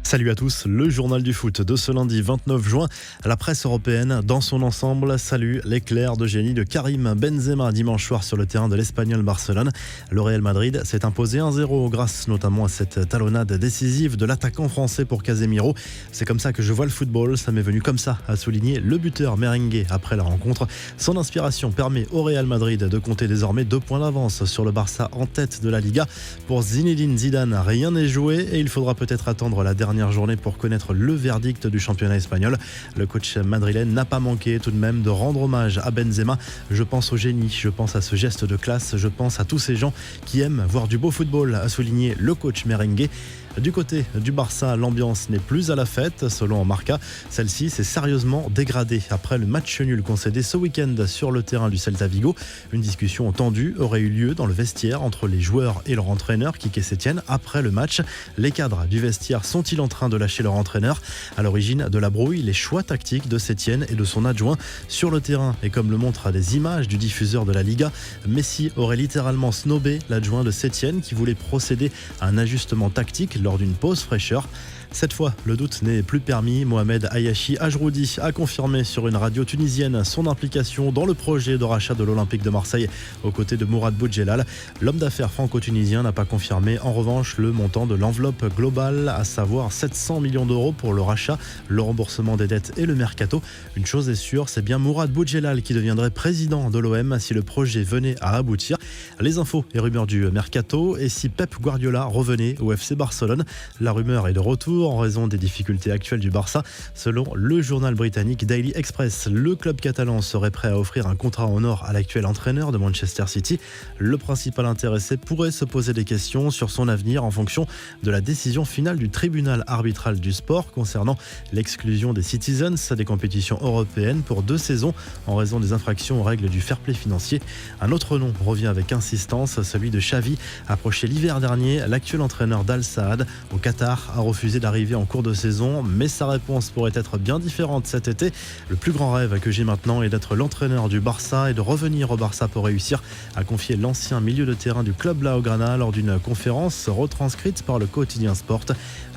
Salut à tous, le journal du foot de ce lundi 29 juin. La presse européenne dans son ensemble salue l'éclair de génie de Karim Benzema dimanche soir sur le terrain de l'Espagnol Barcelone. Le Real Madrid s'est imposé 1-0 grâce notamment à cette talonnade décisive de l'attaquant français pour Casemiro. C'est comme ça que je vois le football, ça m'est venu comme ça, a souligné le buteur merengue après la rencontre. Son inspiration permet au Real Madrid de compter désormais 2 points d'avance sur le Barça en tête de la Liga. Pour Zinedine Zidane, rien n'est joué et il faudra peut-être attendre la dernière journée pour connaître le verdict du championnat espagnol. Le coach madrilène n'a pas manqué tout de même de rendre hommage à Benzema. Je pense au génie, je pense à ce geste de classe, je pense à tous ces gens qui aiment voir du beau football, a souligné le coach merengue. Du côté du Barça, l'ambiance n'est plus à la fête, selon Marca. Celle-ci s'est sérieusement dégradée après le match nul concédé ce week-end sur le terrain du Celta Vigo. Une discussion tendue aurait eu lieu dans le vestiaire entre les joueurs et leur entraîneur, Quique Setién, après le match. Les cadres du vestiaire sont-ils en train de lâcher leur entraîneur ? À l'origine de la brouille, les choix tactiques de Setién et de son adjoint sur le terrain. Et comme le montrent des images du diffuseur de la Liga, Messi aurait littéralement snobé l'adjoint de Setién qui voulait procéder à un ajustement tactique lors d'une pause fraîcheur. Cette fois, le doute n'est plus permis. Mohamed Ayachi Ajroudi a confirmé sur une radio tunisienne son implication dans le projet de rachat de l'Olympique de Marseille aux côtés de Mourad Boudjelal. L'homme d'affaires franco-tunisien n'a pas confirmé en revanche le montant de l'enveloppe globale, à savoir 700 millions d'euros pour le rachat, le remboursement des dettes et le mercato. Une chose est sûre, c'est bien Mourad Boudjelal qui deviendrait président de l'OM si le projet venait à aboutir. Les infos et rumeurs du mercato et si Pep Guardiola revenait au FC Barcelone. La rumeur est de retour en raison des difficultés actuelles du Barça. Selon le journal britannique Daily Express, le club catalan serait prêt à offrir un contrat en or à l'actuel entraîneur de Manchester City. Le principal intéressé pourrait se poser des questions sur son avenir en fonction de la décision finale du tribunal arbitral du sport concernant l'exclusion des Citizens des compétitions européennes pour 2 saisons en raison des infractions aux règles du fair play financier. Un autre nom revient avec insistance, celui de Xavi. Approché l'hiver dernier, l'actuel entraîneur d'Al Saad au Qatar a refusé d'arriver en cours de saison, mais sa réponse pourrait être bien différente cet été. Le plus grand rêve que j'ai maintenant est d'être l'entraîneur du Barça et de revenir au Barça pour réussir, a confié l'ancien milieu de terrain du club Blaugrana lors d'une conférence retranscrite par le quotidien Sport.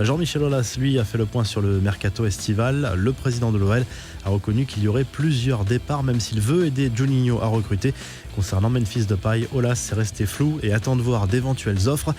Jean-Michel Aulas, lui, a fait le point sur le mercato estival. Le président de l'OL a reconnu qu'il y aurait plusieurs départs, même s'il veut aider Juninho à recruter. Concernant Memphis Depay, Aulas est resté flou et attend de voir d'éventuelles offres.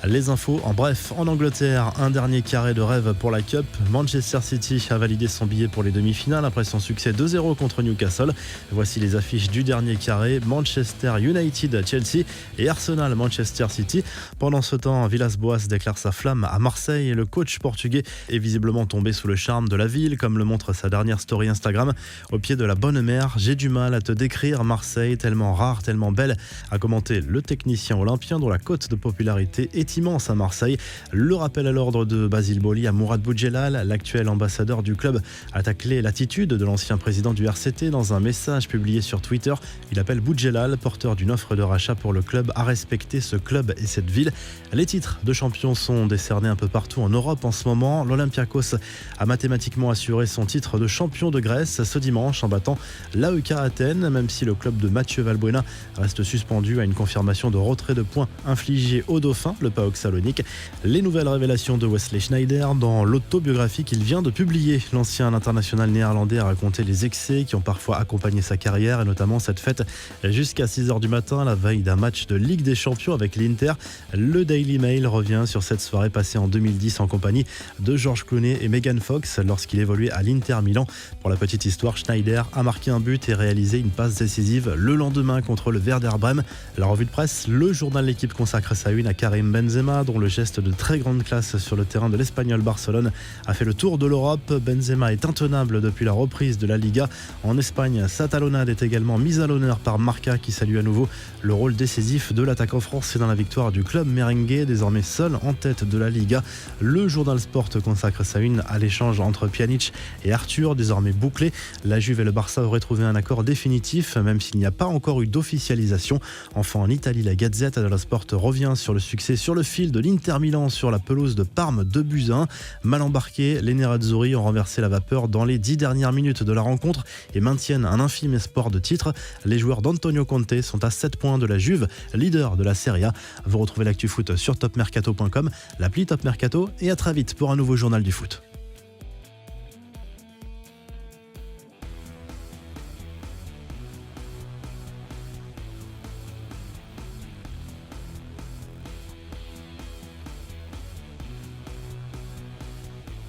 Les infos en bref, en Angleterre, un dernier carré de rêve pour la Cup. Manchester City a validé son billet pour les demi-finales après son succès 2-0 contre Newcastle. Voici les affiches du dernier carré: Manchester United Chelsea et Arsenal Manchester City. Pendant ce temps, Villas-Boas déclare sa flamme à Marseille. Le coach portugais est visiblement tombé sous le charme de la ville, comme le montre sa dernière story Instagram. Au pied de la bonne mer, j'ai du mal à te décrire Marseille, tellement rare, tellement belle, a commenté le technicien olympien dont la cote de popularité est immense à Marseille. Le rappel à l'ordre de Basile Boli à Mourad Boudjelal, l'actuel ambassadeur du club, a taclé l'attitude de l'ancien président du RCT dans un message publié sur Twitter. Il appelle Boudjelal, porteur d'une offre de rachat pour le club, à respecter ce club et cette ville. Les titres de champion sont décernés un peu partout en Europe en ce moment. L'Olympiakos a mathématiquement assuré son titre de champion de Grèce ce dimanche en battant l'AEK Athènes, même si le club de Mathieu Valbuena reste suspendu à une confirmation de retrait de points infligé au Dauphin, le PAOK Salonique. Les nouvelles révélations de Wesley Sneijder dans l'autobiographie qu'il vient de publier. L'ancien international néerlandais a raconté les excès qui ont parfois accompagné sa carrière et notamment cette fête jusqu'à 6h du matin, la veille d'un match de Ligue des Champions avec l'Inter. Le Daily Mail revient sur cette soirée passée en 2010 en compagnie de George Clooney et Megan Fox lorsqu'il évoluait à l'Inter Milan. Pour la petite histoire, Sneijder a marqué un but et réalisé une passe décisive le lendemain contre le Werder Brême. La revue de presse, le journal L'équipe consacre sa une à Karim Benzema, dont le geste de très grande classe sur le terrain de l'Espagnol Barcelone a fait le tour de l'Europe. Benzema est intenable depuis la reprise de la Liga. En Espagne, sa talonnade est également mise à l'honneur par Marca qui salue à nouveau le rôle décisif de l'attaquant français dans la victoire du club merengue, désormais seul en tête de la Liga. Le journal Sport consacre sa une à l'échange entre Pjanic et Arthur, désormais bouclé. La Juve et le Barça auraient trouvé un accord définitif, même s'il n'y a pas encore eu d'officialisation. Enfin, en Italie, la Gazette dello Sport revient sur le succès sur le fil de l'Inter Milan sur la pelouse de Parme 2-1 1. Mal embarqués, les Nerazzurri ont renversé la vapeur dans les 10 dernières minutes de la rencontre et maintiennent un infime espoir de titre. Les joueurs d'Antonio Conte sont à 7 points de la Juve, leader de la Serie A. Vous retrouvez l'actu foot sur topmercato.com, l'appli Top Mercato, et à très vite pour un nouveau journal du foot.